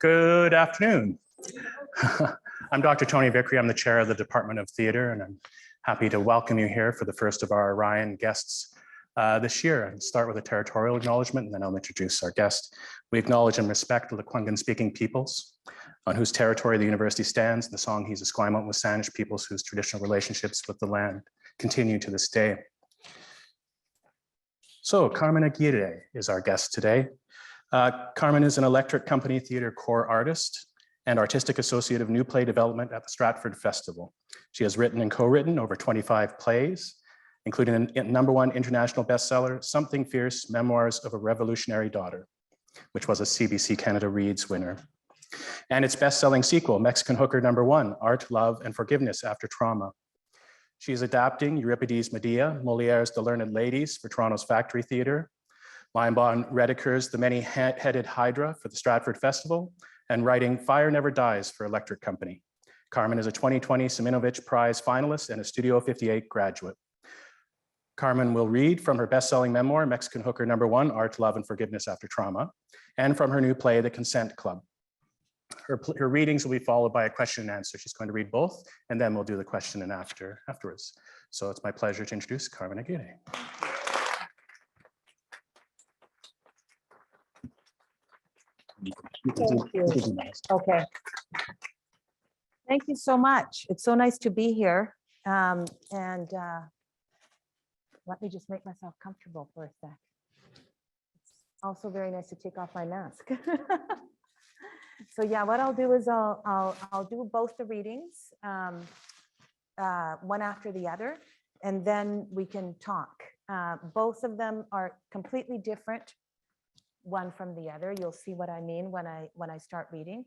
Good afternoon. I'm Dr. Tony Vickery. I'm the chair of the Department of Theatre, and I'm happy to welcome you here for the first of our Orion guests this year. I'll start with a territorial acknowledgement, and then I'll introduce our guest. We acknowledge and respect the Lekwungen-speaking peoples on whose territory the university stands. The Songhees, Esquimalt, and Wasanich peoples whose traditional relationships with the land continue to this day. So Carmen Aguirre is our guest today. Carmen is an Electric Company Theatre Corps artist and artistic associate of new play development at the Stratford Festival. She has written and co-written over 25 plays, including a #1 international bestseller, Something Fierce, Memoirs of a Revolutionary Daughter, which was a CBC Canada Reads winner. And its best-selling sequel, Mexican Hooker #1, Art, Love, and Forgiveness After Trauma. She is adapting Euripides' Medea, Molière's The Learned Ladies for Toronto's Factory Theatre, Lion Redeker's The Many-Headed Hydra for the Stratford Festival, and writing Fire Never Dies for Electric Company. Carmen is a 2020 Siminovich Prize finalist and a Studio 58 graduate. Carmen will read from her best-selling memoir, Mexican Hooker #1, Art, Love, and Forgiveness After Trauma, and from her new play, The Consent Club. Her readings will be followed by a question and answer. She's going to read both, and then we'll do the question and afterwards. So it's my pleasure to introduce Carmen Aguirre. Thank you. Okay. Thank you so much. It's so nice to be here. Let me just make myself comfortable for a sec. It's also very nice to take off my mask. So yeah, what I'll do is I'll do both the readings, one after the other, and then we can talk. Both of them are completely different, one from the other. You'll see what I mean when I start reading.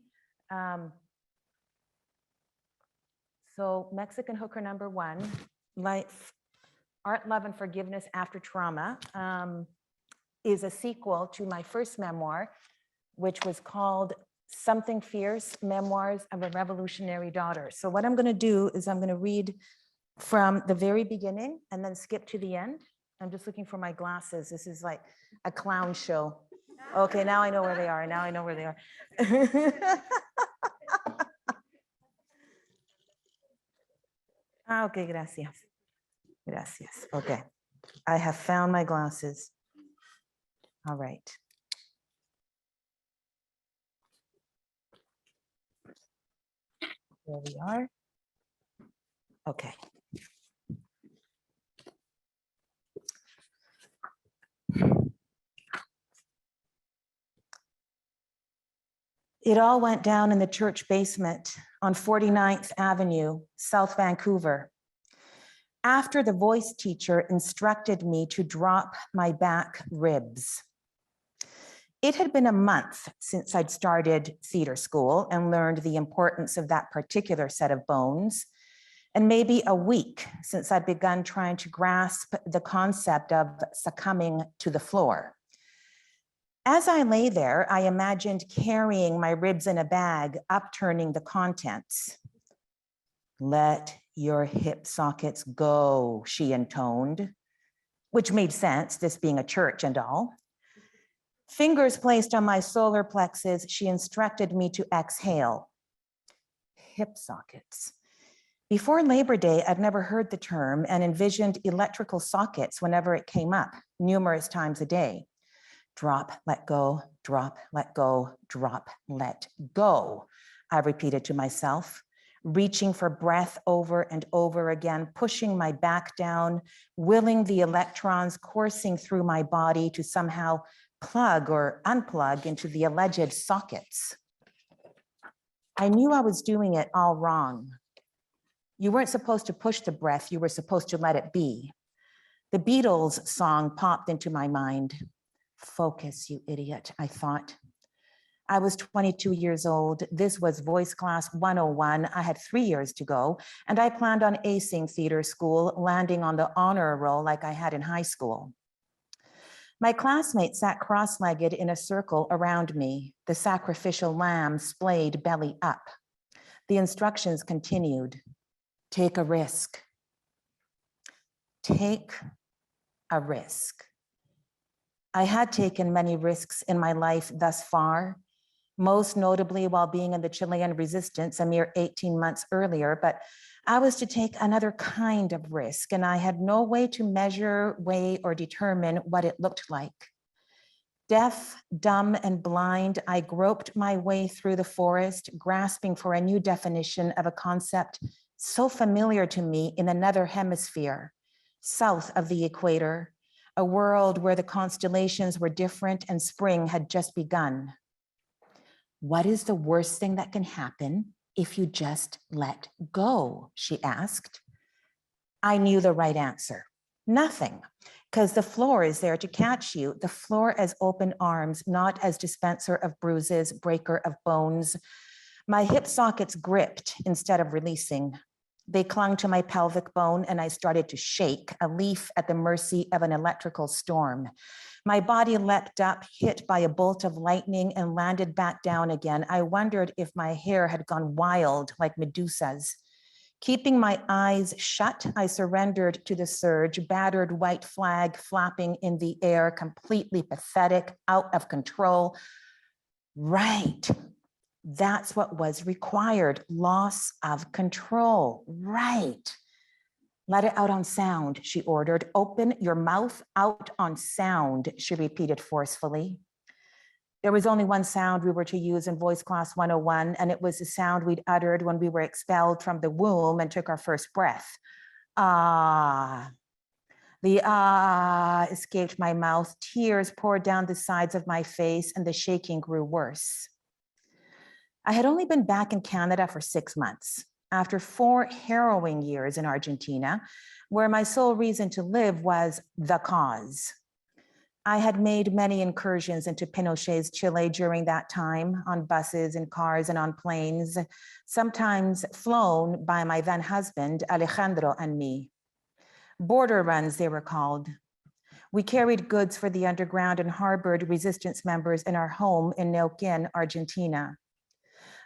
So Mexican Hooker #1, Life, Art, Love, and Forgiveness After Trauma, is a sequel to my first memoir, which was called Something Fierce, Memoirs of a Revolutionary Daughter. So what I'm going to do is I'm going to read from the very beginning and then skip to the end. I'm just looking for my glasses. This is like a clown show. Okay, now I know where they are. Now I know where they are. Okay, gracias. Gracias. Okay, I have found my glasses. All right. There we are. Okay. It all went down in the church basement on 49th Avenue, South Vancouver. After the voice teacher instructed me to drop my back ribs. It had been a month since I'd started theater school and learned the importance of that particular set of bones, and maybe a week since I'd begun trying to grasp the concept of succumbing to the floor. As I lay there, I imagined carrying my ribs in a bag, upturning the contents. Let your hip sockets go, she intoned, which made sense, this being a church and all. Fingers placed on my solar plexus, she instructed me to exhale. Hip sockets. Before Labor Day, I'd never heard the term and envisioned electrical sockets whenever it came up, numerous times a day. Drop, let go, drop, let go, drop, let go, I repeated to myself, reaching for breath over and over again, pushing my back down, willing the electrons coursing through my body to somehow plug or unplug into the alleged sockets. I knew I was doing it all wrong. You weren't supposed to push the breath, you were supposed to let it be. The Beatles song popped into my mind. Focus, you idiot, I thought. I was 22 years old. This was voice class 101. I had 3 years to go, and I planned on acing theater school, landing on the honor roll like I had in high school. My classmates sat cross-legged in a circle around me. The sacrificial lamb splayed belly up. The instructions continued. Take a risk. Take a risk. I had taken many risks in my life thus far, most notably while being in the Chilean resistance a mere 18 months earlier, but I was to take another kind of risk, and I had no way to measure, weigh, or determine what it looked like. Deaf, dumb, and blind, I groped my way through the forest, grasping for a new definition of a concept so familiar to me in another hemisphere, south of the equator, a world where the constellations were different and spring had just begun. What is the worst thing that can happen if you just let go? She asked. I knew the right answer. Nothing, because the floor is there to catch you. The floor as open arms, not as dispenser of bruises, breaker of bones. My hip sockets gripped instead of releasing. They clung to my pelvic bone and I started to shake, a leaf at the mercy of an electrical storm. My body leapt up, hit by a bolt of lightning, and landed back down again. I wondered if my hair had gone wild like Medusa's. Keeping my eyes shut, I surrendered to the surge, battered white flag flapping in the air, completely pathetic, out of control. Right. That's what was required, loss of control. Right. Let it out on sound, she ordered. Open your mouth out on sound, she repeated forcefully. There was only one sound we were to use in Voice Class 101, and it was the sound we'd uttered when we were expelled from the womb and took our first breath. Ah. The ah escaped my mouth. Tears poured down the sides of my face, and the shaking grew worse. I had only been back in Canada for 6 months, after 4 harrowing years in Argentina, where my sole reason to live was the cause. I had made many incursions into Pinochet's Chile during that time, on buses and cars and on planes, sometimes flown by my then husband, Alejandro, and me. Border runs, they were called. We carried goods for the underground and harbored resistance members in our home in Neuquén, Argentina.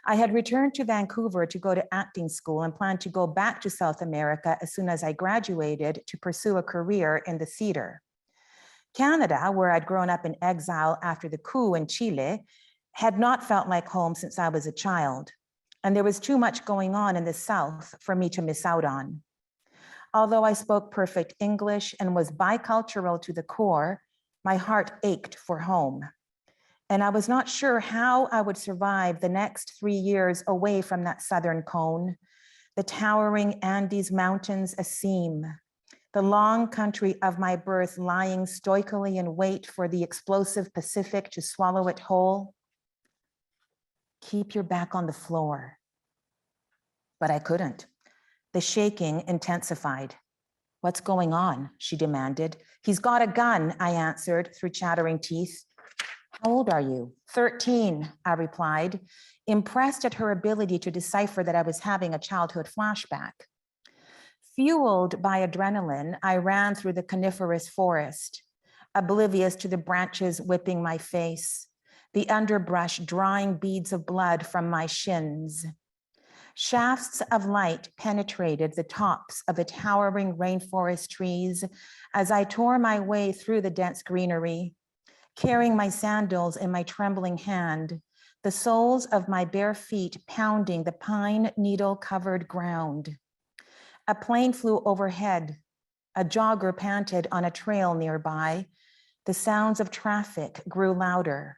I had returned to Vancouver to go to acting school and planned to go back to South America as soon as I graduated to pursue a career in the theater. Canada, where I'd grown up in exile after the coup in Chile, had not felt like home since I was a child, and there was too much going on in the South for me to miss out on. Although I spoke perfect English and was bicultural to the core, my heart ached for home. And I was not sure how I would survive the next 3 years away from that southern cone, the towering Andes Mountains a seam, the long country of my birth lying stoically in wait for the explosive Pacific to swallow it whole. Keep your back on the floor. But I couldn't. The shaking intensified. What's going on? She demanded. He's got a gun, I answered through chattering teeth. How old are you? 13, I replied, impressed at her ability to decipher that I was having a childhood flashback. Fueled by adrenaline, I ran through the coniferous forest, oblivious to the branches whipping my face, the underbrush drawing beads of blood from my shins. Shafts of light penetrated the tops of the towering rainforest trees as I tore my way through the dense greenery, carrying my sandals in my trembling hand, the soles of my bare feet pounding the pine needle-covered ground. A plane flew overhead. A jogger panted on a trail nearby. The sounds of traffic grew louder.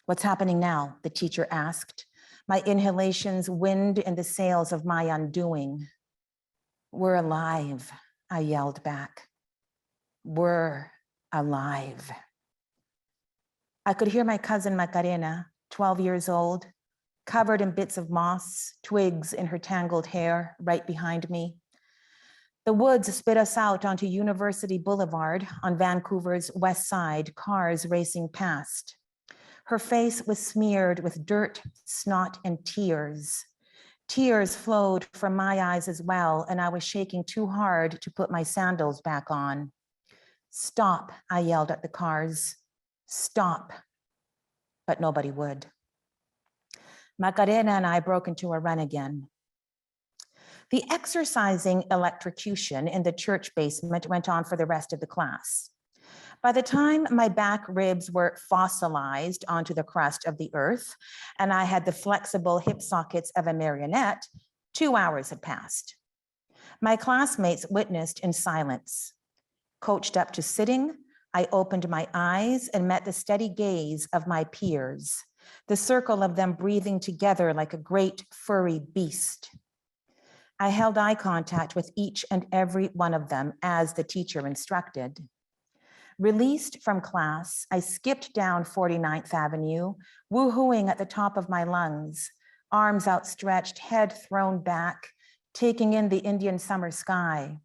What's happening now? The teacher asked. My inhalations wind in the sails of my undoing. We're alive, I yelled back. We're alive. I could hear my cousin Macarena, 12 years old, covered in bits of moss, twigs in her tangled hair, right behind me. The woods spit us out onto University Boulevard on Vancouver's west side, cars racing past. Her face was smeared with dirt, snot, and tears. Tears flowed from my eyes as well, and I was shaking too hard to put my sandals back on. Stop, I yelled at the cars. Stop. But nobody would. Macarena and I broke into a run again. The exercising electrocution in the church basement went on for the rest of the class. By the time my back ribs were fossilized onto the crust of the earth, and I had the flexible hip sockets of a marionette, 2 hours had passed. My classmates witnessed in silence. Coached up to sitting, I opened my eyes and met the steady gaze of my peers, the circle of them breathing together like a great furry beast. I held eye contact with each and every one of them as the teacher instructed. Released from class, I skipped down 49th Avenue, woo-hooing at the top of my lungs, arms outstretched, head thrown back, taking in the Indian summer sky.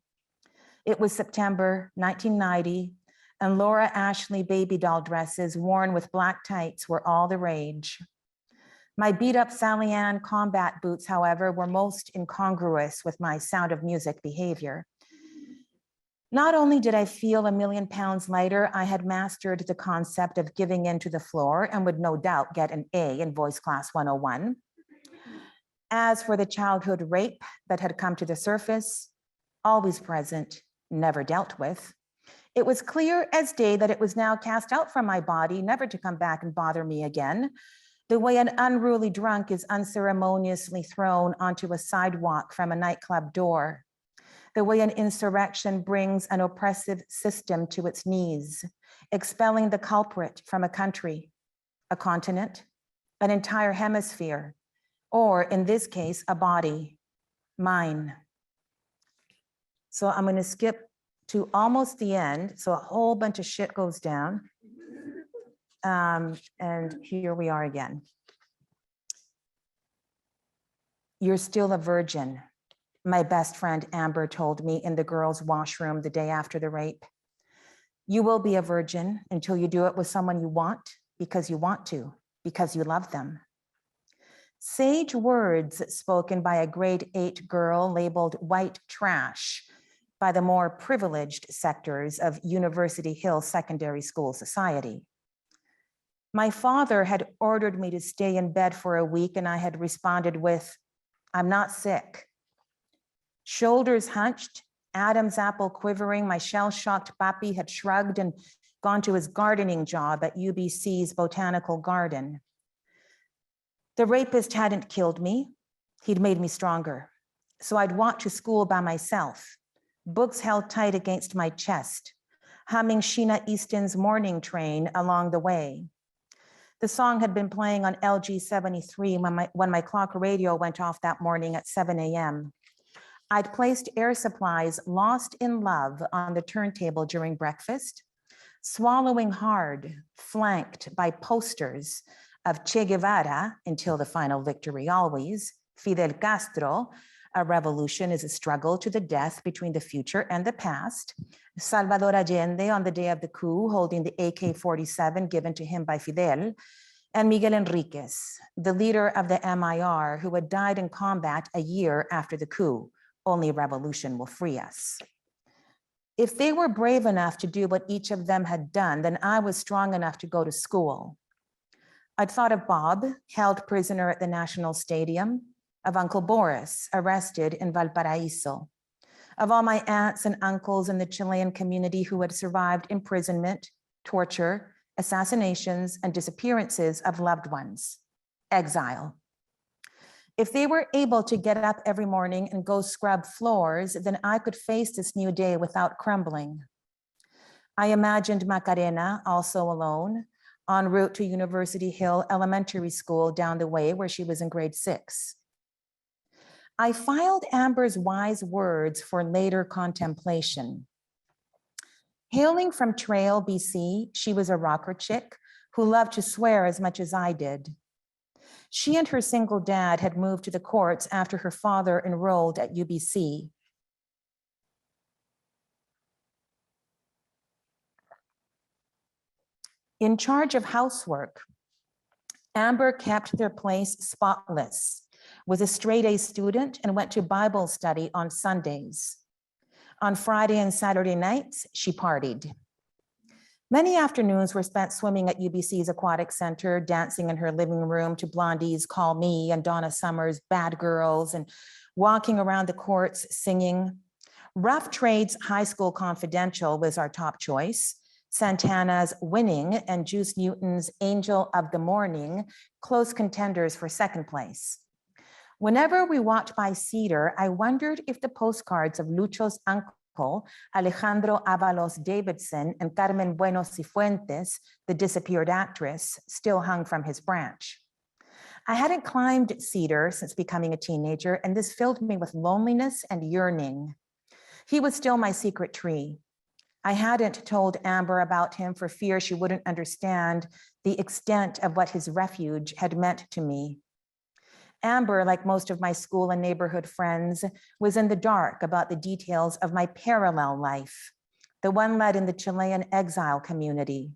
It was September 1990, and Laura Ashley baby doll dresses worn with black tights were all the rage. My beat-up Sally Ann combat boots, however, were most incongruous with my Sound of Music behavior. Not only did I feel a million pounds lighter, I had mastered the concept of giving in to the floor and would no doubt get an A in Voice Class 101. As for the childhood rape that had come to the surface, always present, never dealt with, it was clear as day that it was now cast out from my body, never to come back and bother me again, the way an unruly drunk is unceremoniously thrown onto a sidewalk from a nightclub door, the way an insurrection brings an oppressive system to its knees, expelling the culprit from a country, a continent, an entire hemisphere, or in this case, a body, mine. So I'm going to skip to almost the end. So a whole bunch of shit goes down. And here we are again. You're still a virgin, my best friend Amber told me in the girls' washroom the day after the rape. You will be a virgin until you do it with someone you want to, because you love them. Sage words spoken by a grade 8 girl labeled white trash by the more privileged sectors of University Hill Secondary School society. My father had ordered me to stay in bed for a week, and I had responded with, I'm not sick. Shoulders hunched, Adam's apple quivering, my shell-shocked papi had shrugged and gone to his gardening job at UBC's botanical garden. The rapist hadn't killed me. He'd made me stronger. So I'd walk to school by myself, books held tight against my chest, humming Sheena Easton's Morning Train along the way. The song had been playing on LG 73 when my clock radio went off that morning at 7 a.m. I'd placed Air Supply's Lost in Love on the turntable during breakfast, swallowing hard, flanked by posters of Che Guevara, until the final victory always, Fidel Castro, a revolution is a struggle to the death between the future and the past, Salvador Allende on the day of the coup, holding the AK-47 given to him by Fidel, and Miguel Enriquez, the leader of the MIR, who had died in combat a year after the coup. Only revolution will free us. If they were brave enough to do what each of them had done, then I was strong enough to go to school. I'd thought of Bob, held prisoner at the National Stadium, of Uncle Boris, arrested in Valparaiso, of all my aunts and uncles in the Chilean community who had survived imprisonment, torture, assassinations, and disappearances of loved ones, exile. If they were able to get up every morning and go scrub floors, then I could face this new day without crumbling. I imagined Macarena, also alone, en route to University Hill Elementary School down the way where she was in grade 6. I filed Amber's wise words for later contemplation. Hailing from Trail, BC, she was a rocker chick who loved to swear as much as I did. She and her single dad had moved to the courts after her father enrolled at UBC. In charge of housework, Amber kept their place spotless, was a straight-A student and went to Bible study on Sundays. On Friday and Saturday nights, she partied. Many afternoons were spent swimming at UBC's aquatic center, dancing in her living room to Blondie's Call Me and Donna Summer's Bad Girls, and walking around the courts singing. Rough Trades High School Confidential was our top choice, Santana's Winning and Juice Newton's Angel of the Morning, close contenders for second place. Whenever we walked by Cedar, I wondered if the postcards of Lucho's uncle, Alejandro Avalos Davidson, and Carmen Bueno Cifuentes, the disappeared actress, still hung from his branch. I hadn't climbed Cedar since becoming a teenager, and this filled me with loneliness and yearning. He was still my secret tree. I hadn't told Amber about him for fear she wouldn't understand the extent of what his refuge had meant to me. Amber, like most of my school and neighborhood friends, was in the dark about the details of my parallel life, the one led in the Chilean exile community.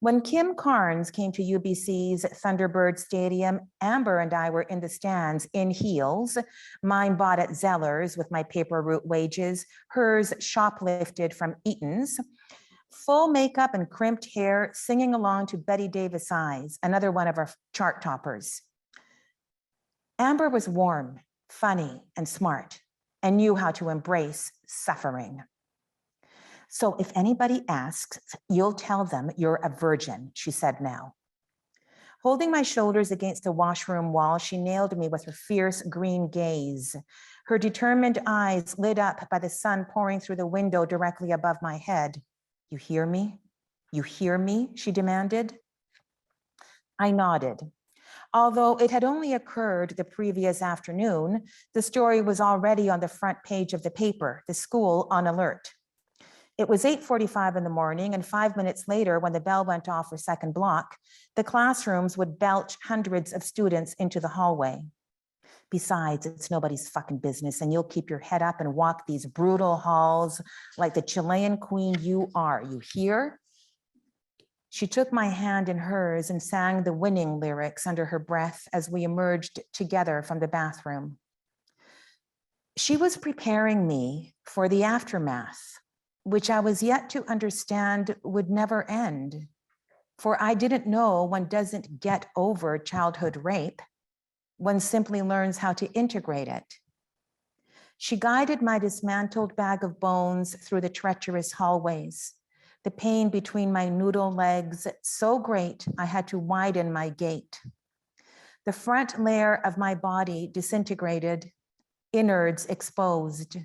When Kim Carnes came to UBC's Thunderbird Stadium, Amber and I were in the stands in heels, mine bought at Zeller's with my paper route wages, hers shoplifted from Eaton's, full makeup and crimped hair, singing along to Betty Davis Eyes, another one of our chart toppers. Amber was warm, funny, and smart, and knew how to embrace suffering. So if anybody asks, you'll tell them you're a virgin, she said now. Holding my shoulders against the washroom wall, she nailed me with her fierce green gaze. Her determined eyes lit up by the sun pouring through the window directly above my head. You hear me? You hear me? She demanded. I nodded. Although it had only occurred the previous afternoon, the story was already on the front page of the paper, the school on alert. It was 8:45 in the morning, and 5 minutes later, when the bell went off for second block, the classrooms would belch hundreds of students into the hallway. Besides, it's nobody's fucking business, and you'll keep your head up and walk these brutal halls like the Chilean queen you are. You hear? She took my hand in hers and sang the Winning lyrics under her breath as we emerged together from the bathroom. She was preparing me for the aftermath, which I was yet to understand would never end. For I didn't know one doesn't get over childhood rape. One simply learns how to integrate it. She guided my dismantled bag of bones through the treacherous hallways, the pain between my noodle legs so great I had to widen my gait. The front layer of my body disintegrated, innards exposed,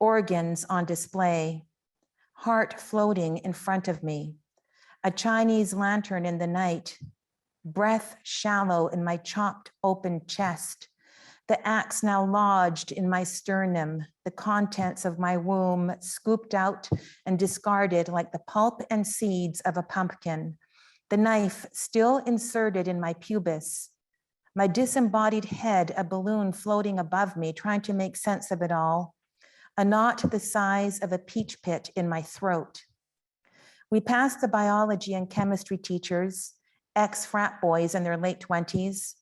organs on display, heart floating in front of me, a Chinese lantern in the night, breath shallow in my chopped open chest, the axe now lodged in my sternum, the contents of my womb scooped out and discarded like the pulp and seeds of a pumpkin, the knife still inserted in my pubis, my disembodied head a balloon floating above me, trying to make sense of it all, a knot the size of a peach pit in my throat. We passed the biology and chemistry teachers, ex-frat boys in their late 20s.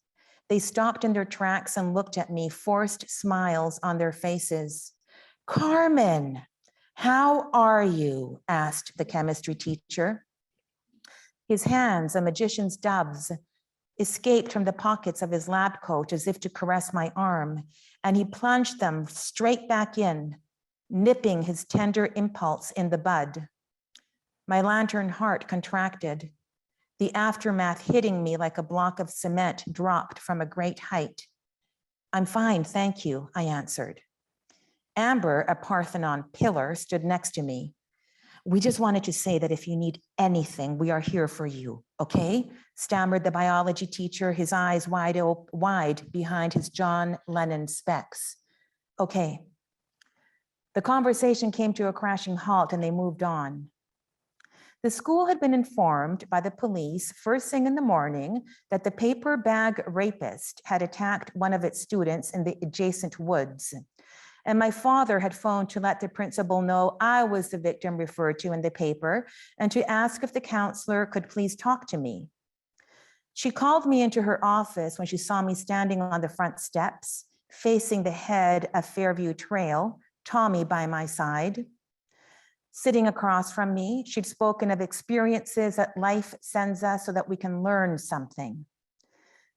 They stopped in their tracks and looked at me, forced smiles on their faces. Carmen, how are you? Asked the chemistry teacher. His hands, a magician's doves, escaped from the pockets of his lab coat as if to caress my arm, and he plunged them straight back in, nipping his tender impulse in the bud. My lantern heart contracted, the aftermath hitting me like a block of cement dropped from a great height. I'm fine, thank you, I answered. Amber, a Parthenon pillar, stood next to me. We just wanted to say that if you need anything, we are here for you, okay? Stammered the biology teacher, his eyes wide behind his John Lennon specs. Okay. The conversation came to a crashing halt and they moved on. The school had been informed by the police first thing in the morning that the paper bag rapist had attacked one of its students in the adjacent woods. And my father had phoned to let the principal know I was the victim referred to in the paper and to ask if the counselor could please talk to me. She called me into her office when she saw me standing on the front steps, facing the head of Fairview Trail, Tommy by my side. Sitting across from me, she'd spoken of experiences that life sends us so that we can learn something.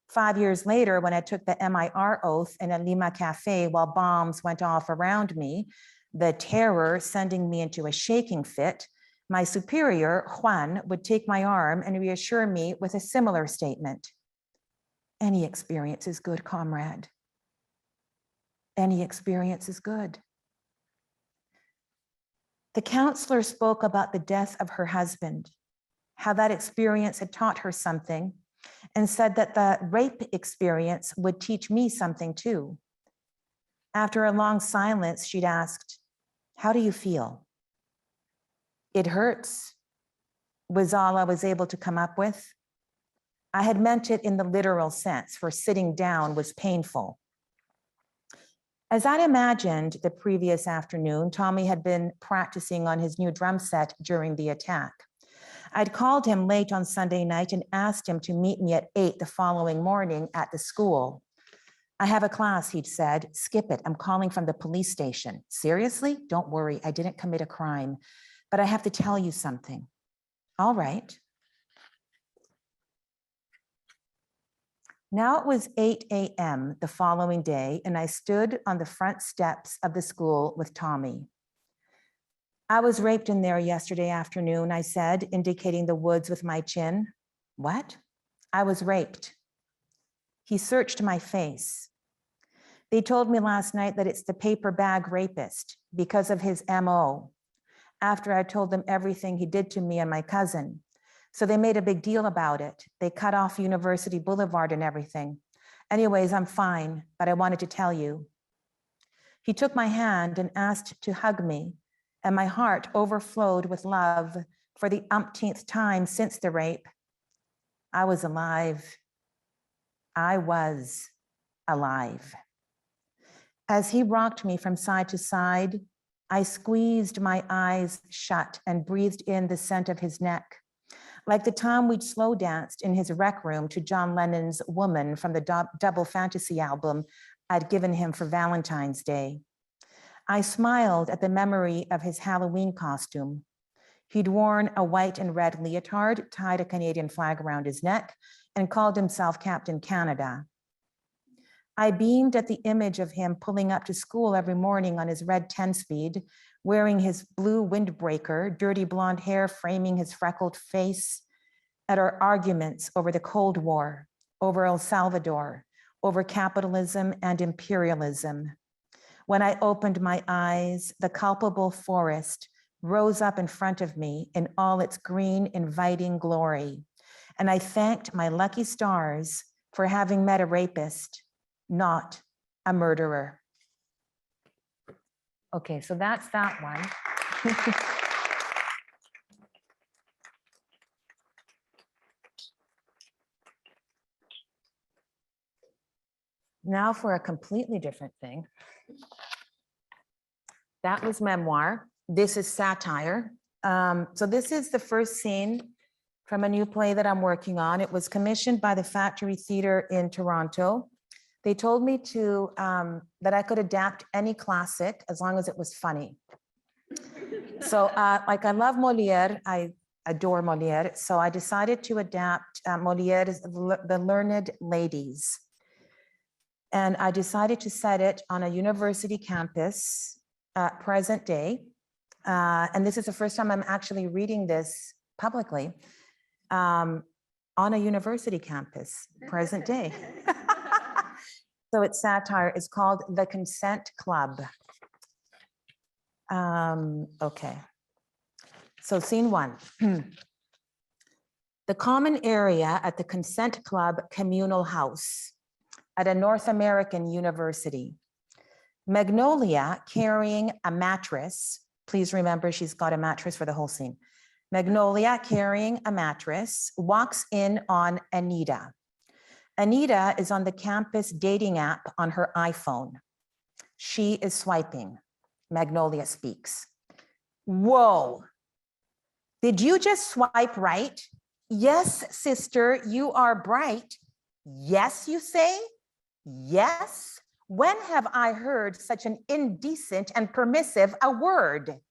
5 years later, when I took the MIR oath in a Lima cafe while bombs went off around me, the terror sending me into a shaking fit, My superior, Juan, would take my arm and reassure me with a similar statement. Any experience is good, comrade. Any experience is good. The counselor spoke about the death of her husband, how that experience had taught her something, and said that the rape experience would teach me something too. After a long silence, she'd asked, "How do you feel?" "It hurts," was all I was able to come up with. I had meant it in the literal sense, for sitting down was painful. As I'd imagined the previous afternoon, Tommy had been practicing on his new drum set during the attack. I'd called him late on Sunday night and asked him to meet me at 8 the following morning at the school. "I have a class," he'd said. "Skip it. I'm calling from the police station." "Seriously? Don't worry. I didn't commit a crime, but I have to tell you something." "All right." Now it was 8 a.m. the following day, and I stood on the front steps of the school with Tommy. "I was raped in there yesterday afternoon," I said, indicating the woods with my chin. "What?" "I was raped." He searched my face. "They told me last night that it's the paper bag rapist because of his MO, after I told them everything he did to me and my cousin. So they made a big deal about it. They cut off University Boulevard and everything. Anyways, I'm fine, but I wanted to tell you." He took my hand and asked to hug me, and my heart overflowed with love for the umpteenth time since the rape. I was alive. I was alive. As he rocked me from side to side, I squeezed my eyes shut and breathed in the scent of his neck, like the time we'd slow danced in his rec room to John Lennon's Woman from the Double Fantasy album I'd given him for Valentine's Day. I smiled at the memory of his Halloween costume. He'd worn a white and red leotard, tied a Canadian flag around his neck, and called himself Captain Canada. I beamed at the image of him pulling up to school every morning on his red 10-speed, wearing his blue windbreaker, dirty blonde hair framing his freckled face, at our arguments over the Cold War, over El Salvador, over capitalism and imperialism. When I opened my eyes, the culpable forest rose up in front of me in all its green, inviting glory. And I thanked my lucky stars for having met a rapist, not a murderer. Okay, so that's that one. Now for a completely different thing. That was Memoir. This is Satire. So this is the first scene from a new play that I'm working on. It was commissioned by the Factory Theatre in Toronto. They told me to that I could adapt any classic as long as it was funny. So like I love Molière, I adore Molière. So I decided to adapt Molière's The Learned Ladies. And I decided to set it on a university campus, present day. And this is the first time I'm actually reading this publicly on a university campus, present day. So it's satire. It's called The Consent Club. Okay. So scene one. The common area at the Consent Club communal house at a North American university. Magnolia carrying a mattress. Please remember she's got a mattress for the whole scene. Magnolia carrying a mattress walks in on Anita. Anita is on the campus dating app on her iPhone. She is swiping. Magnolia speaks. Whoa, did you just swipe right? Yes, sister, you are bright. Yes, you say? Yes. When have I heard such an indecent and permissive a word?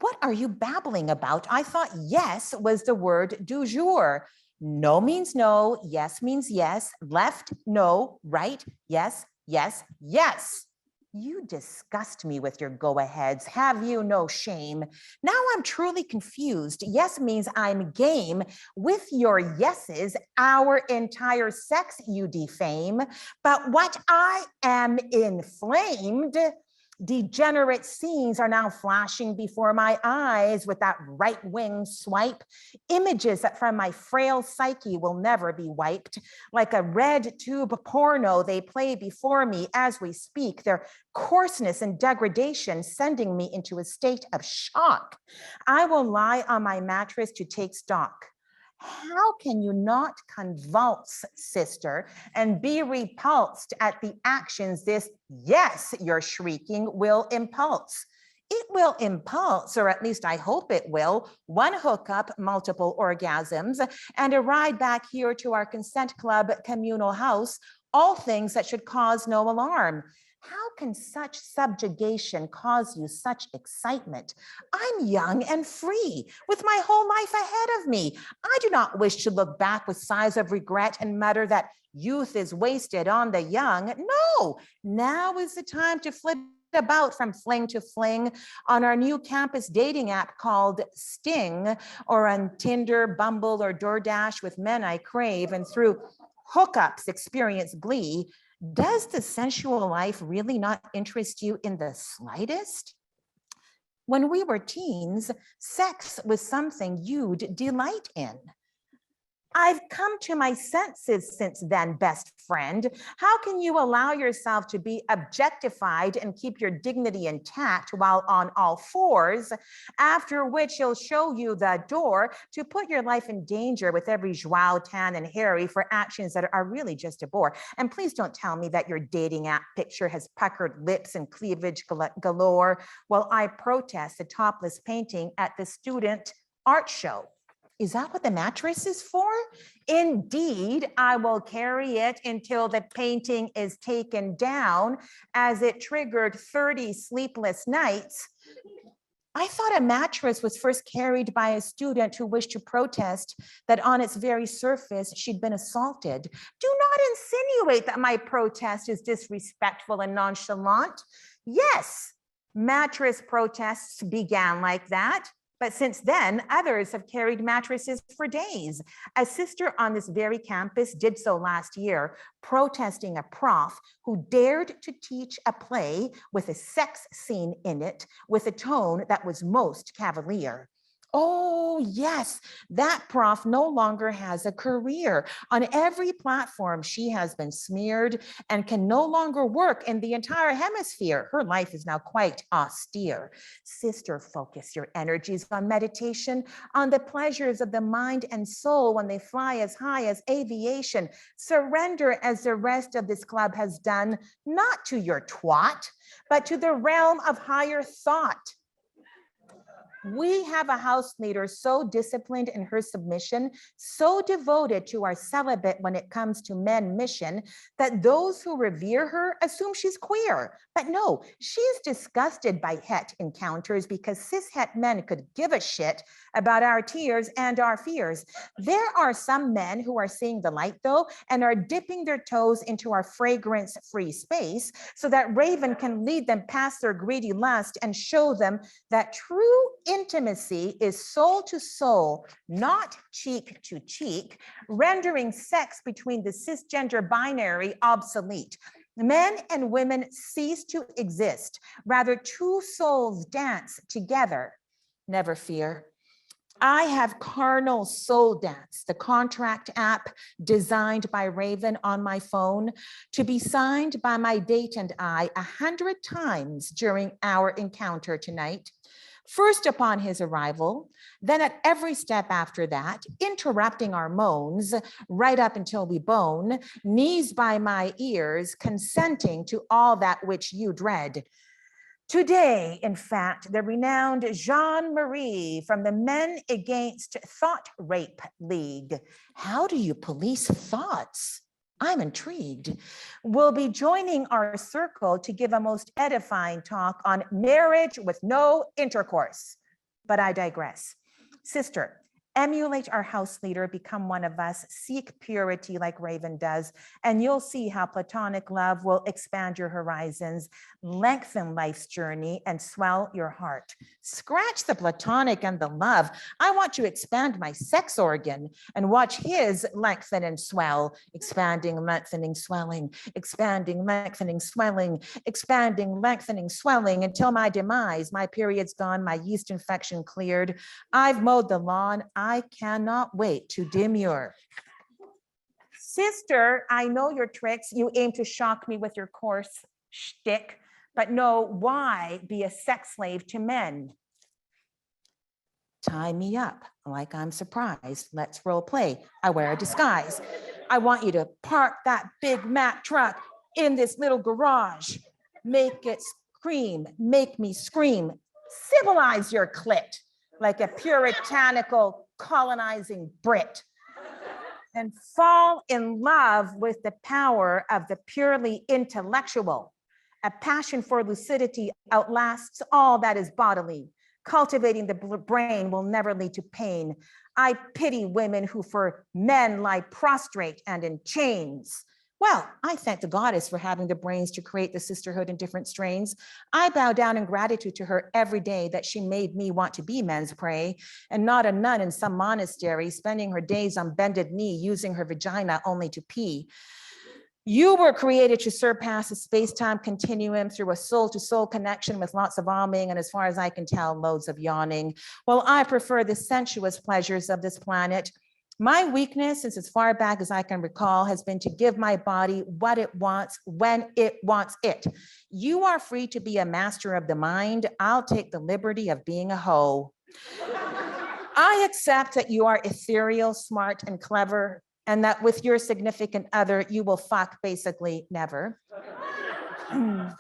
What are you babbling about? I thought yes was the word du jour. No means no, yes means yes, left, no, right, yes, yes, yes. You disgust me with your go-aheads. Have you no shame? Now I'm truly confused. Yes means I'm game. With your yeses, our entire sex you defame. But what I am inflamed. Degenerate scenes are now flashing before my eyes with that right-wing swipe. Images that from my frail psyche will never be wiped. Like a red tube porno, they play before me as we speak, their coarseness and degradation sending me into a state of shock. I will lie on my mattress to take stock. How can you not convulse, sister, and be repulsed at the actions this, yes, you're shrieking, will impulse? It will impulse, or at least I hope it will, one hookup, multiple orgasms, and a ride back here to our consent club communal house, all things that should cause no alarm. How can such subjugation cause you such excitement? I'm young and free, with my whole life ahead of me. I do not wish to look back with sighs of regret and mutter that youth is wasted on the young. No, now is the time to flit about from fling to fling on our new campus dating app called Sting, or on Tinder, Bumble, or DoorDash with men I crave, and through hookups experience glee. Does the sensual life really not interest you in the slightest? When we were teens, sex was something you'd delight in. I've come to my senses since then, best friend. How can you allow yourself to be objectified and keep your dignity intact while on all fours, after which he'll show you the door to put your life in danger with every Joao, Tan, and Harry for actions that are really just a bore. And please don't tell me that your dating app picture has puckered lips and cleavage galore while I protest the topless painting at the student art show. Is that what the mattress is for? Indeed, I will carry it until the painting is taken down, as it triggered 30 sleepless nights. I thought a mattress was first carried by a student who wished to protest that on its very surface she'd been assaulted. Do not insinuate that my protest is disrespectful and nonchalant. Yes, mattress protests began like that. But since then, others have carried mattresses for days. A sister on this very campus did so last year, protesting a prof who dared to teach a play with a sex scene in it with a tone that was most cavalier. Oh, yes, that prof no longer has a career. On every platform, she has been smeared and can no longer work in the entire hemisphere. Her life is now quite austere. Sister, focus your energies on meditation, on the pleasures of the mind and soul when they fly as high as aviation. Surrender as the rest of this club has done, not to your twat, but to the realm of higher thought. We have a house leader so disciplined in her submission, so devoted to our celibate when it comes to men mission, that those who revere her assume she's queer. But no, she's disgusted by het encounters because cis-het men could give a shit about our tears and our fears. There are some men who are seeing the light though, and are dipping their toes into our fragrance-free space so that Raven can lead them past their greedy lust and show them that true intimacy is soul to soul, not cheek to cheek, rendering sex between the cisgender binary obsolete. Men and women cease to exist. Rather, two souls dance together. Never fear. I have Carnal Soul Dance, the contract app designed by Raven on my phone, to be signed by my date and I 100 times during our encounter tonight. First upon his arrival, then at every step after that, interrupting our moans right up until we bone, knees by my ears, consenting to all that which you dread. Today, in fact, the renowned Jean-Marie from the Men Against Thought Rape League. How do you police thoughts? I'm intrigued. Will be joining our circle to give a most edifying talk on marriage with no intercourse. But I digress. Sister, Emulate our house leader, become one of us, seek purity like Raven does, and you'll see how platonic love will expand your horizons, lengthen life's journey, and swell your heart. Scratch the platonic and the love. I want to expand my sex organ and watch his lengthen and swell, expanding, lengthening, swelling, expanding, lengthening, swelling, expanding, lengthening, swelling, until my demise, my period's gone, my yeast infection cleared. I've mowed the lawn. I cannot wait to demure. Sister, I know your tricks. You aim to shock me with your coarse shtick, but no, why be a sex slave to men? Tie me up like I'm surprised. Let's role play. I wear a disguise. I want you to park that big Mack truck in this little garage. Make it scream, make me scream. Civilize your clit like a puritanical colonizing Brit, and fall in love with the power of the purely intellectual. A passion for lucidity outlasts all that is bodily. Cultivating the brain will never lead to pain. I pity women who for men lie prostrate and in chains. Well, I thank the goddess for having the brains to create the sisterhood in different strains. I bow down in gratitude to her every day that she made me want to be men's prey, and not a nun in some monastery spending her days on bended knee using her vagina only to pee. You were created to surpass the space-time continuum through a soul-to-soul connection with lots of alming and, as far as I can tell, loads of yawning. Well, I prefer the sensuous pleasures of this planet. My weakness, since as far back as I can recall, has been to give my body what it wants when it wants it. You are free to be a master of the mind. I'll take the liberty of being a hoe. I accept that you are ethereal, smart, and clever, and that with your significant other, you will fuck basically never. I'm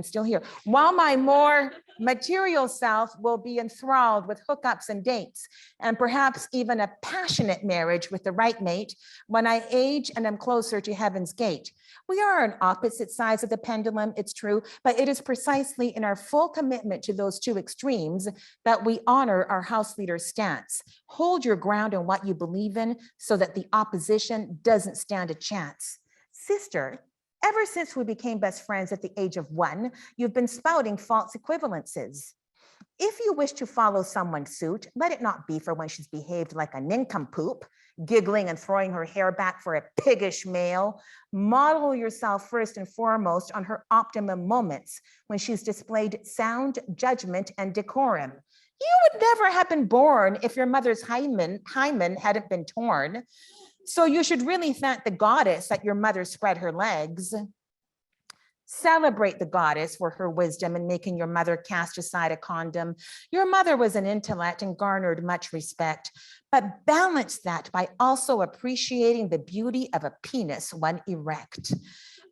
still here. While my more material self will be enthralled with hookups and dates, and perhaps even a passionate marriage with the right mate, when I age and am closer to heaven's gate. We are on opposite sides of the pendulum, it's true, but it is precisely in our full commitment to those two extremes that we honor our house leader's stance. Hold your ground in what you believe in so that the opposition doesn't stand a chance. Sister, ever since we became best friends at the age of 1, you've been spouting false equivalences. If you wish to follow someone's suit, let it not be for when she's behaved like a nincompoop, giggling and throwing her hair back for a piggish male. Model yourself first and foremost on her optimum moments when she's displayed sound judgment and decorum. You would never have been born if your mother's hymen hadn't been torn. So you should really thank the goddess that your mother spread her legs. Celebrate the goddess for her wisdom in making your mother cast aside a condom. Your mother was an intellect and garnered much respect, but balance that by also appreciating the beauty of a penis when erect.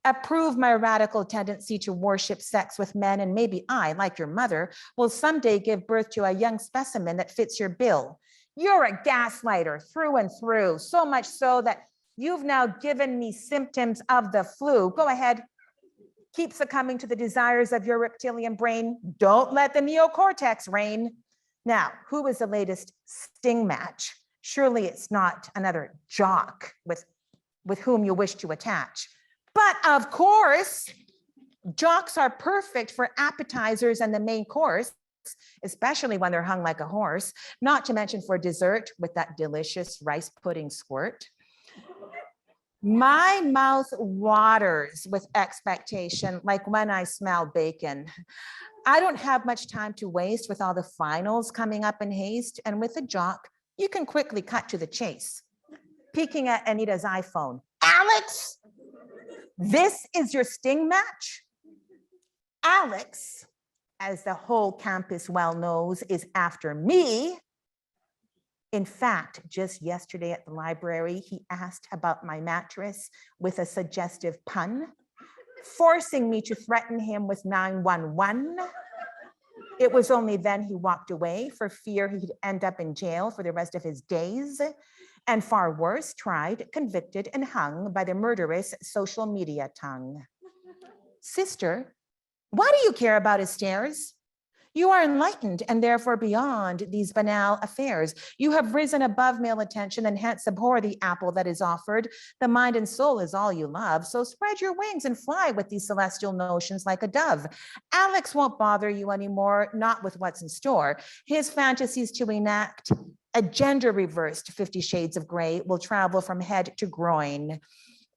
Approve my radical tendency to worship sex with men, and maybe I, like your mother, will someday give birth to a young specimen that fits your bill. You're a gaslighter through and through, so much so that you've now given me symptoms of the flu. Go ahead, keep succumbing to the desires of your reptilian brain. Don't let the neocortex reign. Now, who is the latest sting match? Surely it's not another jock with whom you wish to attach. But of course, jocks are perfect for appetizers and the main course, especially when they're hung like a horse, not to mention for dessert with that delicious rice pudding squirt. My mouth waters with expectation, like when I smell bacon. I don't have much time to waste with all the finals coming up in haste, and with a jock, you can quickly cut to the chase. Peeking at Anita's iPhone. Alex, this is your sting match? Alex, as the whole campus well knows, is after me. In fact, just yesterday at the library, he asked about my mattress with a suggestive pun, forcing me to threaten him with 911. It was only then he walked away for fear he'd end up in jail for the rest of his days, and far worse, tried, convicted, and hung by the murderous social media tongue. Sister, why do you care about his stares? You are enlightened and therefore beyond these banal affairs. You have risen above male attention and hence abhor the apple that is offered. The mind and soul is all you love. So spread your wings and fly with these celestial notions like a dove. Alex won't bother you anymore, not with what's in store. His fantasies to enact a gender reversed 50 Shades of Grey will travel from head to groin.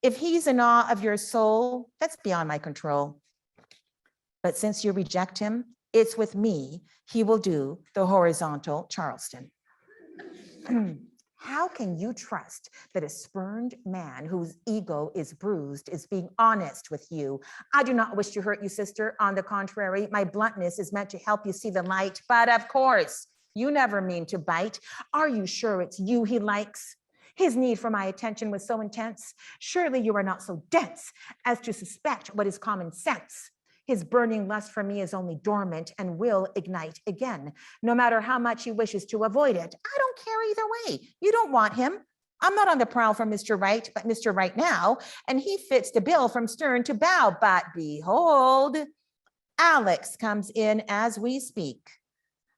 If he's in awe of your soul, that's beyond my control. But since you reject him, it's with me he will do the horizontal Charleston. How can you trust that a spurned man whose ego is bruised is being honest with you? I do not wish to hurt you, sister. On the contrary, my bluntness is meant to help you see the light. But of course, you never mean to bite. Are you sure it's you he likes? His need for my attention was so intense. Surely you are not so dense as to suspect what is common sense. His burning lust for me is only dormant and will ignite again, no matter how much he wishes to avoid it. I don't care either way. You don't want him. I'm not on the prowl for Mr. Right, but Mr. Right now, and he fits the bill from stern to bow. But behold, Alex comes in as we speak.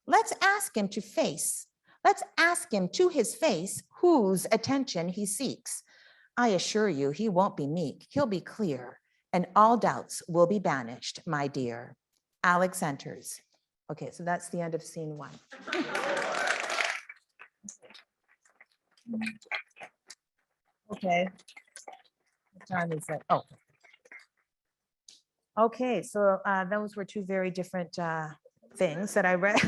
Let's ask him to face. Let's ask him to his face whose attention he seeks. I assure you, he won't be meek. He'll be clear. And all doubts will be banished, my dear. Alex enters. Okay, so that's the end of scene 1. Okay. What time is it? Oh. Okay, so those were 2 very different things that I read.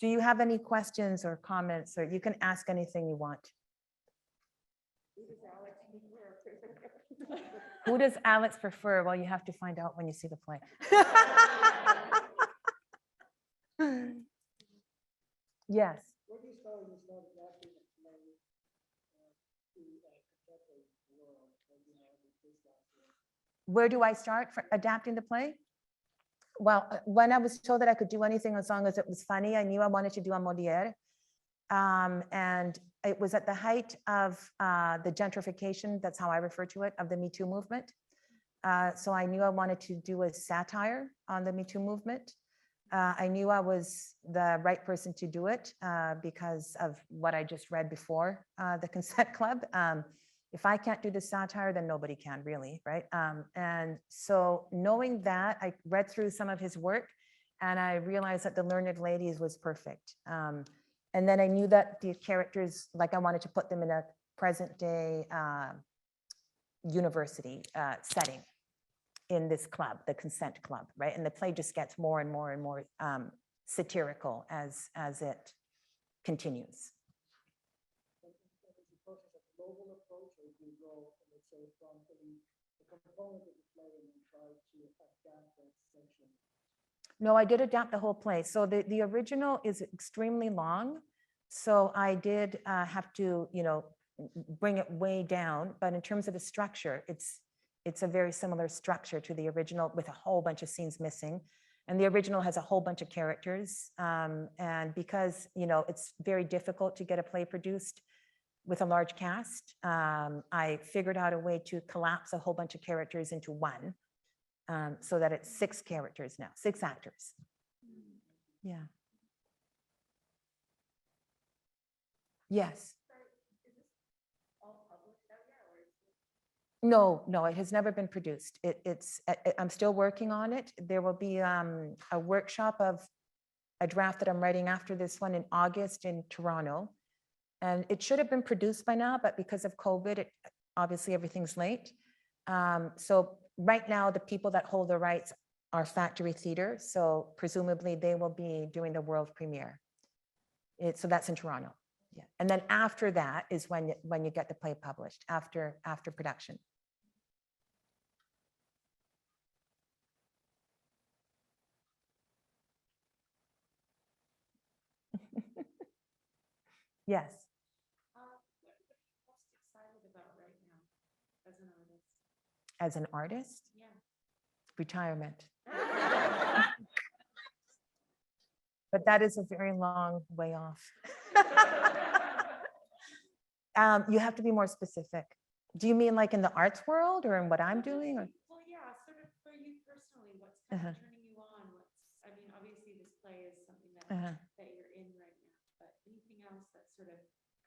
Do you have any questions or comments, or you can ask anything you want? Who does Alex prefer? Well, you have to find out when you see the play. Yes. Where do I start for adapting the play? Well, when I was told that I could do anything as long as it was funny, I knew I wanted to do a Molière. And it was at the height of the gentrification, that's how I refer to it, of the Me Too movement. So I knew I wanted to do a satire on the Me Too movement. I knew I was the right person to do it because of what I just read before the Consent Club. If I can't do the satire, then nobody can really, right? And so knowing that, I read through some of his work and I realized that The Learned Ladies was perfect. And then I knew that the characters, like I wanted to put them in a present day university setting in this club, the Consent Club, right? And the play just gets more and more and more satirical as it continues. No, I did adapt the whole play. So the original is extremely long. So I did have to, bring it way down. But in terms of the structure, it's a very similar structure to the original with a whole bunch of scenes missing. And the original has a whole bunch of characters. And because, it's very difficult to get a play produced with a large cast, I figured out a way to collapse a whole bunch of characters into one. So that it's 6 characters now, 6 actors. Yeah. Yes. No, it has never been produced. I'm still working on it. There will be a workshop of a draft that I'm writing after this one in August in Toronto. And it should have been produced by now, but because of COVID, obviously everything's late. So right now, the people that hold the rights are Factory Theatre. So presumably they will be doing the world premiere. So that's in Toronto. Yeah. And then after that is when you get the play published, after production. Yes. As an artist? Yeah. Retirement. But that is a very long way off. You have to be more specific. Do you mean like in the arts world or in what I'm doing? Or? Well, yeah, sort of for you personally, what's kind of turning you that you're in right now, but anything else that's sort of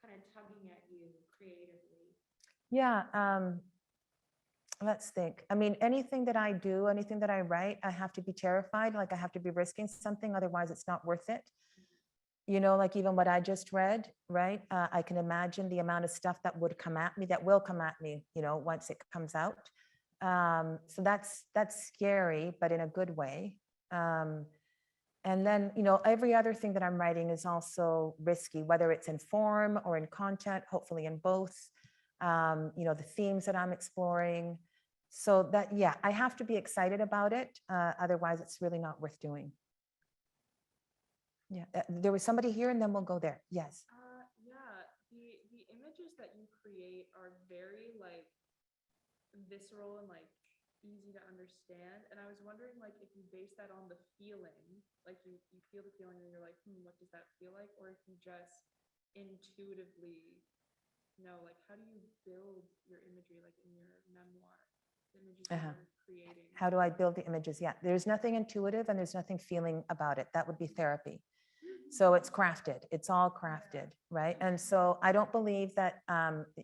kind of tugging at you creatively? Yeah, let's think. I mean, anything that I do, anything that I write, I have to be terrified, like I have to be risking something, otherwise it's not worth it. You know, like even what I just read, right? I can imagine the amount of stuff that would come at me, that will come at me, you know, once it comes out. So that's scary, but in a good way. And then, you know, every other thing that I'm writing is also risky, whether it's in form or in content, hopefully in both. You know, the themes that I'm exploring. So that, yeah, I have to be excited about it. Otherwise, it's really not worth doing. Yeah, there was somebody here and then we'll go there. Yes. Yeah, the images that you create are very like visceral and like easy to understand. And I was wondering like if you base that on the feeling, like you feel the feeling and you're like, what does that feel like? Or if you just intuitively know, like how do you build your imagery like in your memoir, the images that you're creating? How do I build the images? Yeah, there's nothing intuitive and there's nothing feeling about it. That would be therapy. So it's crafted, it's all crafted, right? And so I don't believe that,